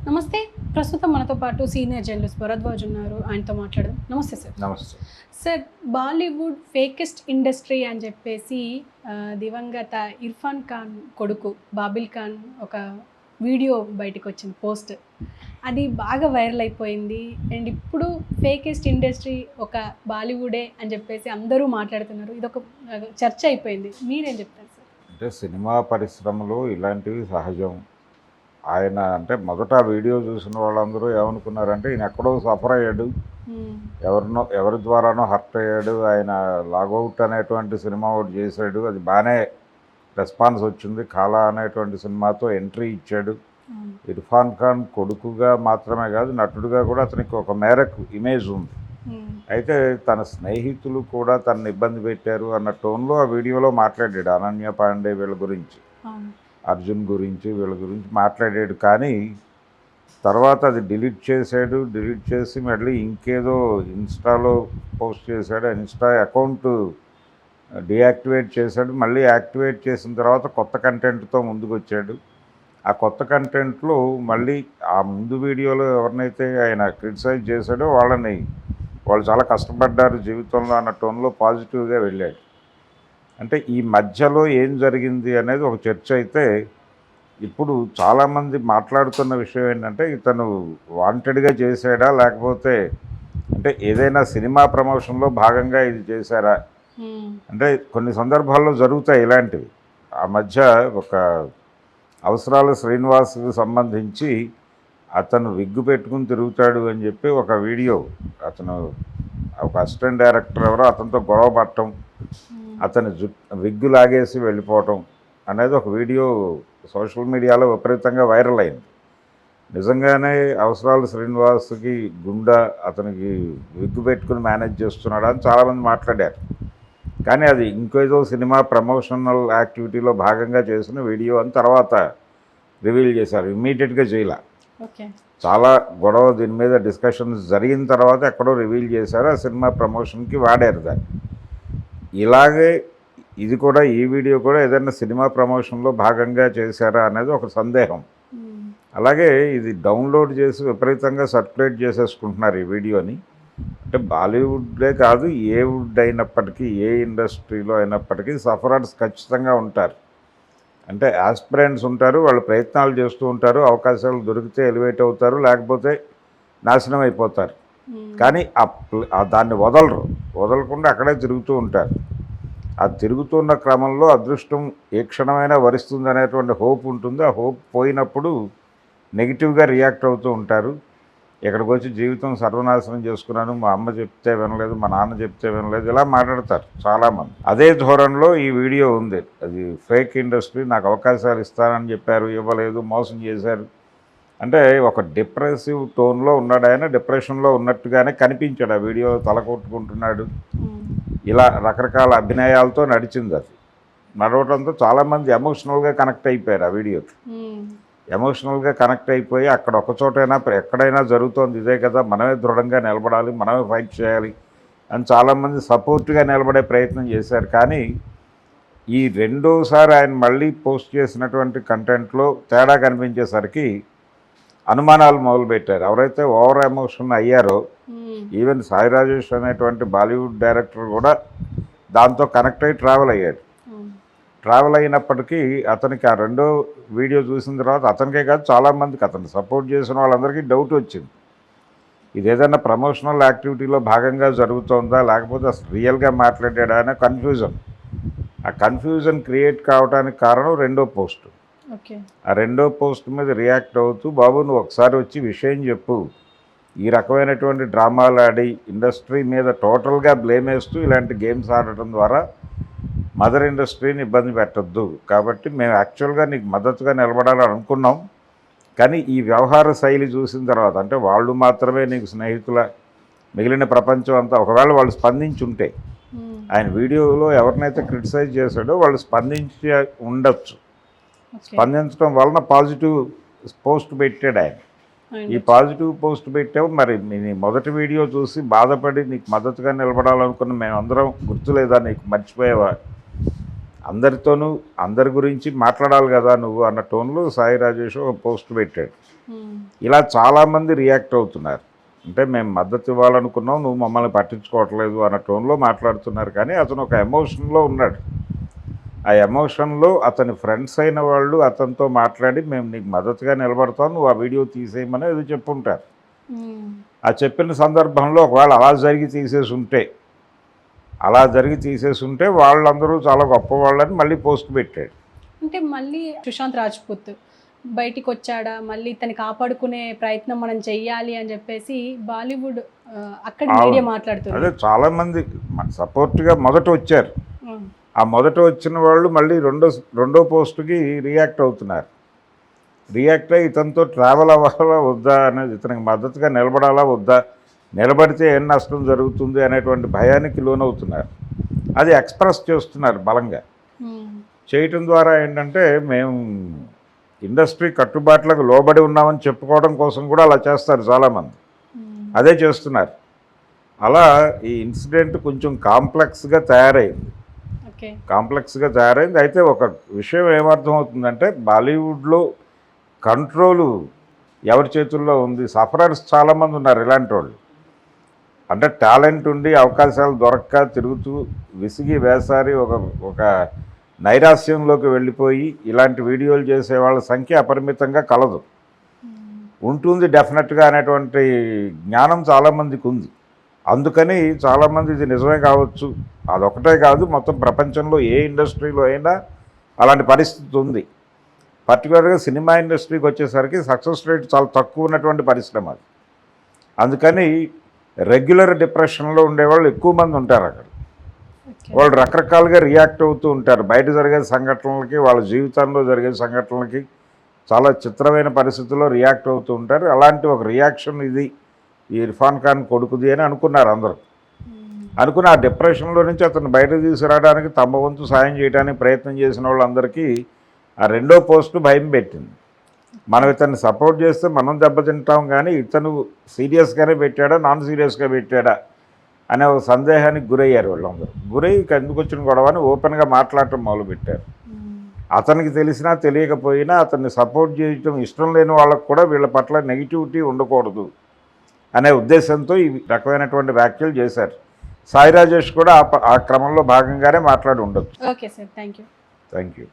నమస్తే. ప్రస్తుతం మనతో పాటు సీనియర్ జర్నలిస్ట్ భరద్వాజ్ ఉన్నారు. ఆయనతో మాట్లాడదాం. నమస్తే సార్. నమస్తే. సార్, బాలీవుడ్ ఫేకెస్ట్ ఇండస్ట్రీ అని చెప్పేసి దివంగత ఇర్ఫాన్ ఖాన్ కొడుకు బాబిల్ ఖాన్ ఒక వీడియో బయటకు వచ్చింది, పోస్ట్. అది బాగా వైరల్ అయిపోయింది. అండ్ ఇప్పుడు ఫేకెస్ట్ ఇండస్ట్రీ ఒక బాలీవుడే అని చెప్పేసి అందరూ మాట్లాడుతున్నారు. ఇది ఒక చర్చ అయిపోయింది. మీరేం చెప్తారు సార్? అంటే సినిమా పరిశ్రమలో ఇలాంటివి సహజం. ఆయన అంటే మొదట వీడియో చూసిన వాళ్ళందరూ ఏమనుకున్నారంటే ఈయన ఎక్కడో సఫర్ అయ్యాడు, ఎవరి ద్వారానో హర్ట్ అయ్యాడు, ఆయన లాగౌట్ అనేటువంటి సినిమా ఒకటి చేశాడు, అది బాగానే రెస్పాన్స్ వచ్చింది, కాలా అనేటువంటి సినిమాతో ఎంట్రీ ఇచ్చాడు. ఇర్ఫాన్ ఖాన్ కొడుకుగా మాత్రమే కాదు, నటుడుగా కూడా అతనికి ఒక మేరకు ఇమేజ్ ఉంది. అయితే తన స్నేహితులు కూడా తనని ఇబ్బంది పెట్టారు అన్న టోన్లో ఆ వీడియోలో మాట్లాడాడు. అనన్య పాండే వీళ్ళ గురించి, అర్జున్ గురించి, వీళ్ళ గురించి మాట్లాడాడు. కానీ తర్వాత అది డిలీట్ చేశాడు. డిలీట్ చేసి మళ్ళీ ఇంకేదో ఇన్స్టాలో పోస్ట్ చేశాడు. ఇన్స్టా అకౌంట్ డీయాక్టివేట్ చేశాడు. మళ్ళీ యాక్టివేట్ చేసిన తర్వాత కొత్త కంటెంట్తో ముందుకు వచ్చాడు. ఆ కొత్త కంటెంట్లో మళ్ళీ ఆ ముందు వీడియోలో ఎవరినైతే ఆయన క్రిటిసైజ్ చేశాడో వాళ్ళు చాలా కష్టపడ్డారు జీవితంలో అన్న టోన్లో పాజిటివ్గా వెళ్ళాడు. అంటే ఈ మధ్యలో ఏం జరిగింది అనేది ఒక చర్చ అయితే ఇప్పుడు చాలామంది మాట్లాడుతున్న విషయం ఏంటంటే ఇతను వాంటెడ్గా చేశాడా, లేకపోతే అంటే ఏదైనా సినిమా ప్రమోషన్లో భాగంగా ఇది చేశారా. అంటే కొన్ని సందర్భాల్లో జరుగుతాయి ఇలాంటివి. ఆ మధ్య ఒక అవసరాల శ్రీనివాస్కి సంబంధించి అతను విగ్గు పెట్టుకుని తిరుగుతాడు అని చెప్పి ఒక వీడియో, అతను ఒక అసిస్టెంట్ డైరెక్టర్ ఎవరో అతనితో గొడవ పడటం, అతని విగ్గు లాగేసి వెళ్ళిపోవటం అనేది ఒక వీడియో సోషల్ మీడియాలో విపరీతంగా వైరల్ అయింది. నిజంగానే అవసరాల శ్రీనివాస్కి గుండా అతనికి విగ్గు పెట్టుకుని మేనేజ్ చేస్తున్నాడు అని చాలామంది మాట్లాడారు. కానీ అది ఇంకేదో సినిమా ప్రమోషనల్ యాక్టివిటీలో భాగంగా చేసిన వీడియో అని తర్వాత రివీల్ చేశారు. ఇమ్మీడియట్గా చేయాల, చాలా గొడవ దీని మీద డిస్కషన్స్ జరిగిన తర్వాత ఎక్కడో రివీల్ చేశారు. ఆ సినిమా ప్రమోషన్కి వాడారు దాన్ని. ఇలాగే ఇది కూడా, ఈ వీడియో కూడా ఏదైనా సినిమా ప్రమోషన్లో భాగంగా చేశారా అనేది ఒక సందేహం. అలాగే ఇది డౌన్లోడ్ చేసి విపరీతంగా సర్క్యులేట్ చేసేసుకుంటున్నారు ఈ వీడియోని. అంటే బాలీవుడ్డే కాదు, ఏ వుడ్ అయినప్పటికీ, ఏ ఇండస్ట్రీలో అయినప్పటికీ సఫరర్స్ ఖచ్చితంగా ఉంటారు. అంటే ఆస్పిరెంట్స్ ఉంటారు, వాళ్ళు ప్రయత్నాలు చేస్తూ ఉంటారు, అవకాశాలు దొరికితే ఎలివేట్ అవుతారు, లేకపోతే నాశనం అయిపోతారు. కానీ దాన్ని వదలకుండా అక్కడే తిరుగుతూ ఉంటారు. ఆ తిరుగుతున్న క్రమంలో అదృష్టం ఏ క్షణమైనా వరిస్తుంది అనేటువంటి హోప్ ఉంటుంది. ఆ హోప్ పోయినప్పుడు నెగిటివ్గా రియాక్ట్ అవుతూ ఉంటారు. ఇక్కడికి వచ్చి జీవితం సర్వనాశనం చేసుకున్నాను, మా అమ్మ చెప్తే వినలేదు, మా నాన్న చెప్తే వినలేదు, ఇలా మాట్లాడతారు చాలామంది. అదే ధోరణిలో ఈ వీడియో ఉంది. అది ఫేక్ ఇండస్ట్రీ, నాకు అవకాశాలు ఇస్తానని చెప్పారు, ఇవ్వలేదు, మోసం చేశారు. అంటే ఒక డిప్రెసివ్ టోన్లో ఉన్నాడు ఆయన, డిప్రెషన్లో ఉన్నట్టుగానే కనిపించాడు. ఆ వీడియో తలకొట్టుకుంటున్నాడు, ఇలా రకరకాల అభినయాలతో నడిచింది. అది నడవడంతో చాలామంది ఎమోషనల్గా కనెక్ట్ అయిపోయారు ఆ వీడియోకి. ఎమోషనల్గా కనెక్ట్ అయిపోయి అక్కడ ఒకచోటైనా ఎక్కడైనా జరుగుతోంది ఇదే కదా, మనమే దృఢంగా నిలబడాలి, మనమే ఫైట్ చేయాలి అని చాలామంది సపోర్ట్గా నిలబడే ప్రయత్నం చేశారు. కానీ ఈ రెండోసారి ఆయన మళ్ళీ పోస్ట్ చేసినటువంటి కంటెంట్లో తేడా కనిపించేసరికి అనుమానాలు మొదలుపెట్టారు. ఎవరైతే ఓవర్ ఎమోషన్ అయ్యారో, ఈవెన్ సాయి రాజేష్ అనేటువంటి బాలీవుడ్ డైరెక్టర్ కూడా దాంతో కనెక్ట్ అయ్యి ట్రావెల్ అయినప్పటికీ అతనికి ఆ రెండో వీడియో చూసిన తర్వాత అతనికే కాదు చాలామందికి, అతను సపోర్ట్ చేసిన వాళ్ళందరికీ డౌట్ వచ్చింది. ఇది ఏదైనా ప్రమోషనల్ యాక్టివిటీలో భాగంగా జరుగుతుందా, లేకపోతే అసలు రియల్గా మాట్లాడాడా అనే కన్ఫ్యూజన్. ఆ కన్ఫ్యూజన్ క్రియేట్ కావడానికి కారణం రెండో పోస్ట్. ఆ రెండో పోస్ట్ మీద రియాక్ట్ అవుతూ, బాబు నువ్వు ఒకసారి వచ్చి విషయం చెప్పు, ఈ రకమైనటువంటి డ్రామాలు ఆడి ఇండస్ట్రీ మీద టోటల్గా బ్లేమ్ వేస్తూ ఇలాంటి గేమ్స్ ఆడటం ద్వారా మదర్ ఇండస్ట్రీని ఇబ్బంది పెట్టద్దు, కాబట్టి మేము యాక్చువల్గా నీకు మద్దతుగా నిలబడాలని అనుకున్నాం, కానీ ఈ వ్యవహార శైలి చూసిన తర్వాత, అంటే వాళ్ళు మాత్రమే నీకు స్నేహితుల, మిగిలిన ప్రపంచం అంతా ఒకవేళ వాళ్ళు స్పందించి ఉంటే, ఆయన వీడియోలో ఎవరినైతే క్రిటిసైజ్ చేశాడో వాళ్ళు స్పందించి ఉండొచ్చు. స్పందించడం వలన పాజిటివ్ పోస్ట్ పెట్టాడు ఆయన. ఈ పాజిటివ్ పోస్ట్ పెట్టావు, మరి నీ మొదటి వీడియో చూసి బాధపడి నీకు మద్దతుగా నిలబడాలనుకున్న మేమందరం గుర్తులేదా, నీకు మర్చిపోయావా, అందరితోనూ అందరి గురించి మాట్లాడాలి కదా నువ్వు అన్న టోన్లో సాయి రాజేష్ ఒక పోస్ట్ పెట్టాడు. ఇలా చాలామంది రియాక్ట్ అవుతున్నారు. అంటే మేము మద్దతు ఇవ్వాలనుకున్నాం, నువ్వు మమ్మల్ని పట్టించుకోవట్లేదు అన్న టోన్లో మాట్లాడుతున్నారు. కానీ అతను ఒక ఎమోషన్లో ఉన్నాడు. ఆ ఎమోషన్లో అతని ఫ్రెండ్స్ అయిన వాళ్ళు అతనితో మాట్లాడి మేము నీకు మద్దతుగా నిలబడతాం, నువ్వు ఆ వీడియో తీసేయమని ఏదో చెప్పుంటారు. ఆ చెప్పిన సందర్భంలో ఒకవేళ అలా జరిగి తీసేసి ఉంటే వాళ్ళందరూ చాలా గొప్పవాళ్ళని మళ్ళీ పోస్ట్ పెట్టాడు. అంటే మళ్ళీ సుశాంత్ రాజ్పూత్ బయటికి వచ్చాడా, మళ్ళీ తను కాపాడుకునే ప్రయత్నం మనం చెయ్యాలి అని చెప్పేసి బాలీవుడ్ అక్కడ మీడియా మాట్లాడుతుంది. అదే చాలామంది సపోర్ట్గా మొదట వచ్చారు. ఆ మొదట వచ్చిన వాళ్ళు మళ్ళీ రెండో పోస్టుకి రియాక్ట్ అవుతున్నారు. రియాక్ట్ అయ్యి ఇతనితో ట్రావెల్ అవ్వాలా వద్దా అనేది, ఇతనికి మద్దతుగా నిలబడాలా వద్దా, నిలబడితే ఏం నష్టం జరుగుతుంది అనేటువంటి భయానికి లోనవుతున్నారు. అది ఎక్స్ప్రెస్ చేస్తున్నారు బలంగా. చేయటం ద్వారా ఏంటంటే మేము ఇండస్ట్రీ కట్టుబాట్లకు లోబడి ఉన్నామని చెప్పుకోవడం కోసం కూడా అలా చేస్తారు చాలామంది. అదే చేస్తున్నారు. అలా ఈ ఇన్సిడెంట్ కొంచెం కాంప్లెక్స్గా తయారైంది. అయితే ఒక విషయం ఏమర్థమవుతుందంటే బాలీవుడ్లో కంట్రోలు ఎవరి చేతుల్లో ఉంది. సఫరర్స్ చాలామంది ఉన్నారు ఇలాంటి వాళ్ళు. అంటే టాలెంట్ ఉండి అవకాశాలు దొరక్క తిరుగుతూ విసిగి వేసారి ఒక నైరాస్యంలోకి వెళ్ళిపోయి ఇలాంటి వీడియోలు చేసే వాళ్ళ సంఖ్య అపరిమితంగా కలదు. ఉంటుంది డెఫినెట్గా అనేటువంటి జ్ఞానం చాలామందికి ఉంది. అందుకని చాలామంది ఇది నిజమే కావచ్చు, అదొకటే కాదు మొత్తం ప్రపంచంలో ఏ ఇండస్ట్రీలో అయినా అలాంటి పరిస్థితి ఉంది. పర్టికులర్గా సినిమా ఇండస్ట్రీకి వచ్చేసరికి సక్సెస్ రేట్ చాలా తక్కువ ఉన్నటువంటి పరిశ్రమ అది. అందుకని రెగ్యులర్ డిప్రెషన్లో ఉండేవాళ్ళు ఎక్కువ మంది ఉంటారు అక్కడ. వాళ్ళు రకరకాలుగా రియాక్ట్ అవుతూ ఉంటారు. బయట జరిగే సంఘటనలకి, వాళ్ళ జీవితంలో జరిగే సంఘటనలకి చాలా చిత్రమైన పరిస్థితుల్లో రియాక్ట్ అవుతూ ఉంటారు. అలాంటి ఒక రియాక్షన్ ఇది ఈ ఇర్ఫాన్ ఖాన్ కొడుకుది అని అనుకున్నారు అందరూ. అనుకుని ఆ డిప్రెషన్లో నుంచి అతను బయట తీసుకురావడానికి తమ వంతు సాయం చేయడానికి ప్రయత్నం చేసిన వాళ్ళందరికీ ఆ రెండో పోస్టు భయం పెట్టింది. మనం ఇతన్ని సపోర్ట్ చేస్తే మనం దెబ్బతింటాం, కానీ ఇతను సీరియస్గానే పెట్టాడా నాన్ సీరియస్గా పెట్టాడా అనే ఒక సందేహానికి గురయ్యారు వాళ్ళందరూ. గురయ్యి ఎందుకు వచ్చిన గొడవ అని ఓపెన్గా మాట్లాడటం మొదలుపెట్టారు. అతనికి తెలిసినా తెలియకపోయినా అతన్ని సపోర్ట్ చేయటం ఇష్టం లేని వాళ్ళకు కూడా వీళ్ళ పట్ల నెగిటివిటీ ఉండకూడదు అనే ఉద్దేశంతో ఈ రకమైనటువంటి వ్యాఖ్యలు చేశారు. సాయి రాజేష్ కూడా ఆ క్రమంలో భాగంగానే మాట్లాడి ఉండొచ్చు. Okay sir, thank you.